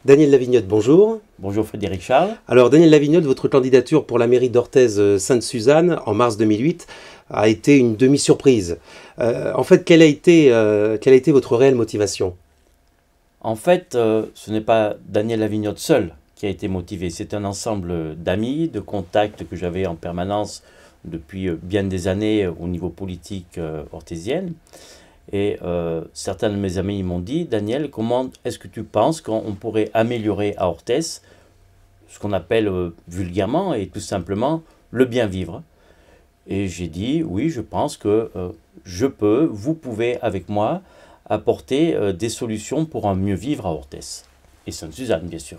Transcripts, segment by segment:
Daniel Lavignotte, bonjour. Bonjour Frédéric Charles. Alors Daniel Lavignotte, votre candidature pour la mairie d'Orthez-Sainte-Suzanne en mars 2008 a été une demi-surprise. En fait, quelle a été votre réelle motivation? En fait, ce n'est pas Daniel Lavignotte seul qui a été motivé. C'est un ensemble d'amis, de contacts que j'avais en permanence depuis bien des années au niveau politique orthésienne. Et certains de mes amis m'ont dit, Daniel, comment est-ce que tu penses qu'on pourrait améliorer à Orthez ce qu'on appelle vulgairement et tout simplement le bien vivre? Et j'ai dit, oui, je pense que vous pouvez avec moi apporter des solutions pour un mieux vivre à Orthez. Et Sainte-Suzanne, bien sûr.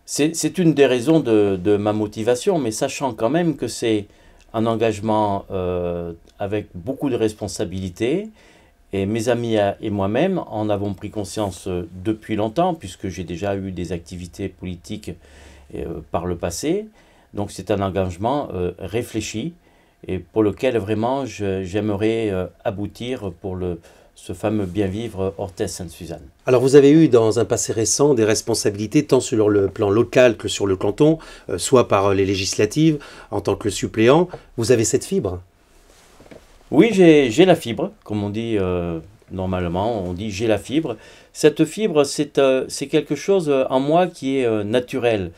C'est une des raisons de ma motivation, mais sachant quand même que c'est un engagement avec beaucoup de responsabilités. Et mes amis et moi-même en avons pris conscience depuis longtemps, puisque j'ai déjà eu des activités politiques par le passé. Donc c'est un engagement réfléchi et pour lequel vraiment j'aimerais aboutir pour ce fameux bien vivre Orthez-Sainte-Suzanne. Alors vous avez eu dans un passé récent des responsabilités tant sur le plan local que sur le canton, soit par les législatives, en tant que suppléant. Vous avez cette fibre? Oui, j'ai la fibre, comme on dit normalement, on dit j'ai la fibre. Cette fibre, c'est quelque chose en moi qui est naturel.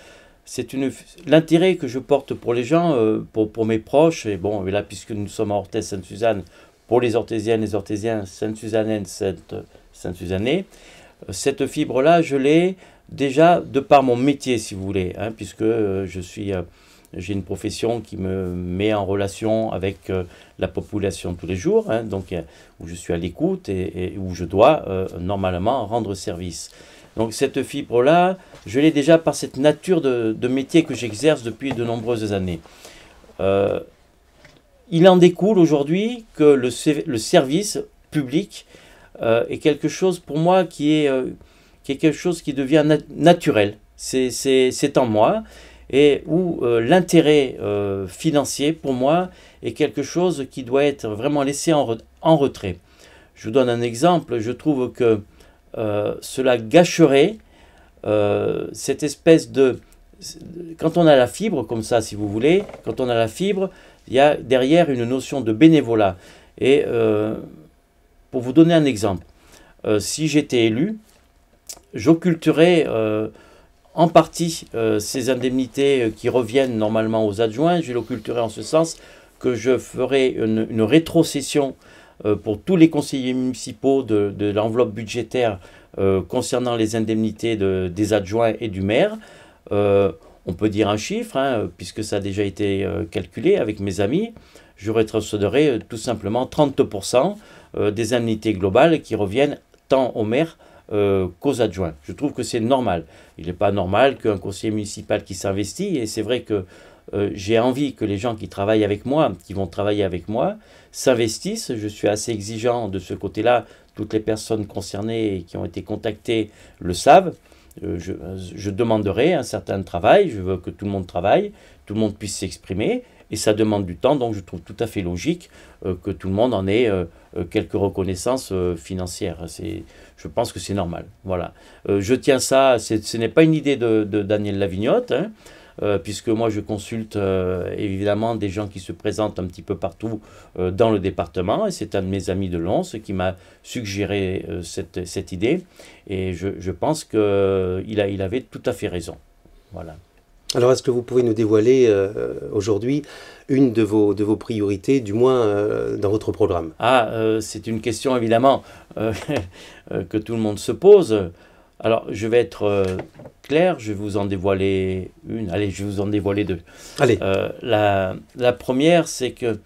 L'intérêt que je porte pour les gens, pour mes proches, et bon, là, puisque nous sommes à Orthez-Sainte-Suzanne, pour les Orthésiennes, les Orthésiens, Sainte-Suzannaines, Sainte-Suzannais, cette fibre-là, je l'ai déjà de par mon métier, si vous voulez, hein, puisque j'ai une profession qui me met en relation avec la population tous les jours, hein, donc où je suis à l'écoute et où je dois normalement rendre service. Donc cette fibre-là, je l'ai déjà par cette nature de métier que j'exerce depuis de nombreuses années. Il en découle aujourd'hui que le service public est quelque chose pour moi qui est quelque chose qui devient naturel. C'est en moi et où l'intérêt financier pour moi est quelque chose qui doit être vraiment laissé en retrait. Je vous donne un exemple, je trouve que cela gâcherait cette espèce de... Quand on a la fibre, comme ça si vous voulez, quand on a la fibre, il y a derrière une notion de bénévolat. Et pour vous donner un exemple, si j'étais élu, j'occulterais en partie ces indemnités qui reviennent normalement aux adjoints, je l'occulterais en ce sens que je ferai une rétrocession pour tous les conseillers municipaux de l'enveloppe budgétaire concernant les indemnités des adjoints et du maire. On peut dire un chiffre, hein, puisque ça a déjà été calculé avec mes amis. Je rétrocéderai tout simplement 30% des indemnités globales qui reviennent tant au maire qu'aux adjoints. Je trouve que c'est normal. Il n'est pas normal qu'un conseiller municipal qui s'investit, et c'est vrai que j'ai envie que les gens qui travaillent avec moi, qui vont travailler avec moi, s'investissent. Je suis assez exigeant de ce côté-là. Toutes les personnes concernées et qui ont été contactées le savent. Je demanderai un certain travail. Je veux que tout le monde travaille, tout le monde puisse s'exprimer. Et ça demande du temps, donc je trouve tout à fait logique que tout le monde en ait quelques reconnaissances financières. Je pense que c'est normal. Voilà. Je tiens ça, ce n'est pas une idée de Daniel Lavignotte, hein, puisque moi je consulte évidemment des gens qui se présentent un petit peu partout dans le département, et c'est un de mes amis de Lons qui m'a suggéré cette idée, et je pense qu'il avait tout à fait raison. Voilà. Alors, est-ce que vous pouvez nous dévoiler aujourd'hui une de vos priorités, du moins dans votre programme? C'est une question évidemment que tout le monde se pose. Alors, je vais être clair, je vais vous en dévoiler une. Allez, je vais vous en dévoiler deux. Allez. La première, c'est que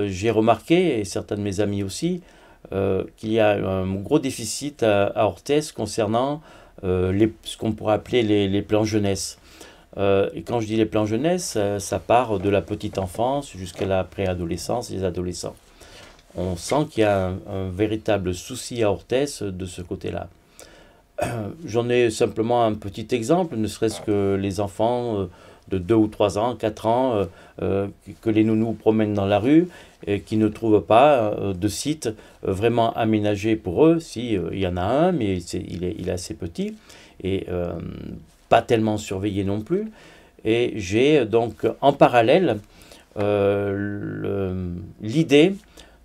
j'ai remarqué, et certains de mes amis aussi, qu'il y a un gros déficit à Orthez concernant ce qu'on pourrait appeler les plans jeunesse. Et quand je dis les plans jeunesse, ça part de la petite enfance jusqu'à la préadolescence et les adolescents. On sent qu'il y a un véritable souci à Orthez de ce côté-là. J'en ai simplement un petit exemple, ne serait-ce que les enfants de 2 ou 3 ans, 4 ans, que les nounous promènent dans la rue et qui ne trouvent pas de site vraiment aménagé pour eux. Si, il y en a un, mais il est assez petit. et pas tellement surveillé non plus. Et j'ai donc en parallèle l'idée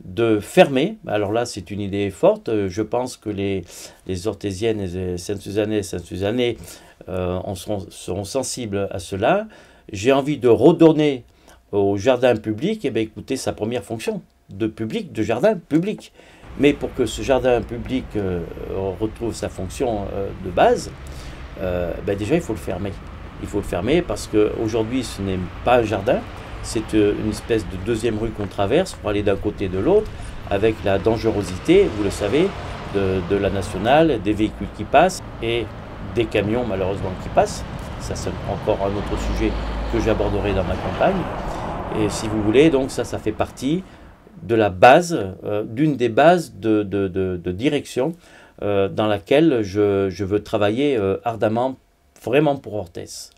de fermer. Alors là, c'est une idée forte. Je pense que les Orthésiennes, les Saint-Suzannais et Saint-Suzannais seront sensibles à cela. J'ai envie de redonner au jardin public, eh bien, écoutez, sa première fonction de public, de jardin public. Mais pour que ce jardin public retrouve sa fonction de base, ben déjà, il faut le fermer. Il faut le fermer parce qu'aujourd'hui, ce n'est pas un jardin, c'est une espèce de deuxième rue qu'on traverse pour aller d'un côté de l'autre, avec la dangerosité, vous le savez, de la nationale, des véhicules qui passent et des camions malheureusement qui passent. Ça, c'est encore un autre sujet que j'aborderai dans ma campagne. Et si vous voulez, donc ça fait partie de la base, d'une des bases de direction dans laquelle je veux travailler ardemment, vraiment pour Orthès.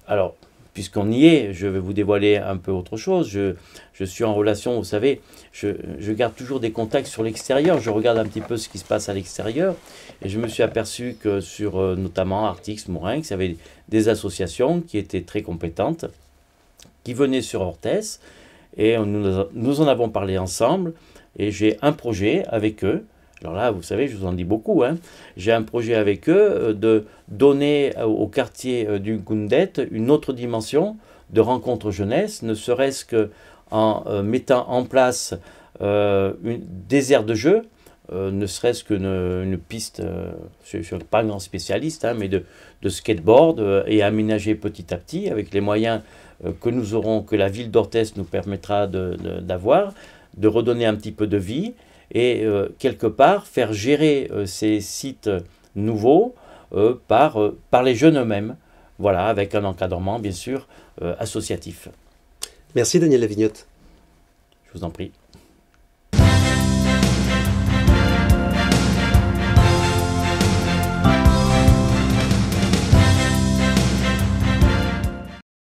Alors, puisqu'on y est, je vais vous dévoiler un peu autre chose. Je suis en relation, vous savez, je garde toujours des contacts sur l'extérieur. Je regarde un petit peu ce qui se passe à l'extérieur. Et je me suis aperçu que sur notamment Artix, Mourinx, il y avait des associations qui étaient très compétentes, qui venaient sur Orthès. Et nous en avons parlé ensemble. Et j'ai un projet avec eux. Alors là, vous savez, je vous en dis beaucoup. Hein. J'ai un projet avec eux de donner au quartier du Goundet une autre dimension de rencontre jeunesse, ne serait-ce qu'en mettant en place des aires de jeu, ne serait-ce qu'une piste, je ne suis pas un grand spécialiste, hein, mais de skateboard et aménager petit à petit avec les moyens que nous aurons, que la ville d'Orthès nous permettra d'avoir, de redonner un petit peu de vie. Et quelque part faire gérer ces sites nouveaux par les jeunes eux-mêmes, voilà, avec un encadrement bien sûr associatif. Merci Daniel Lavignotte. Je vous en prie.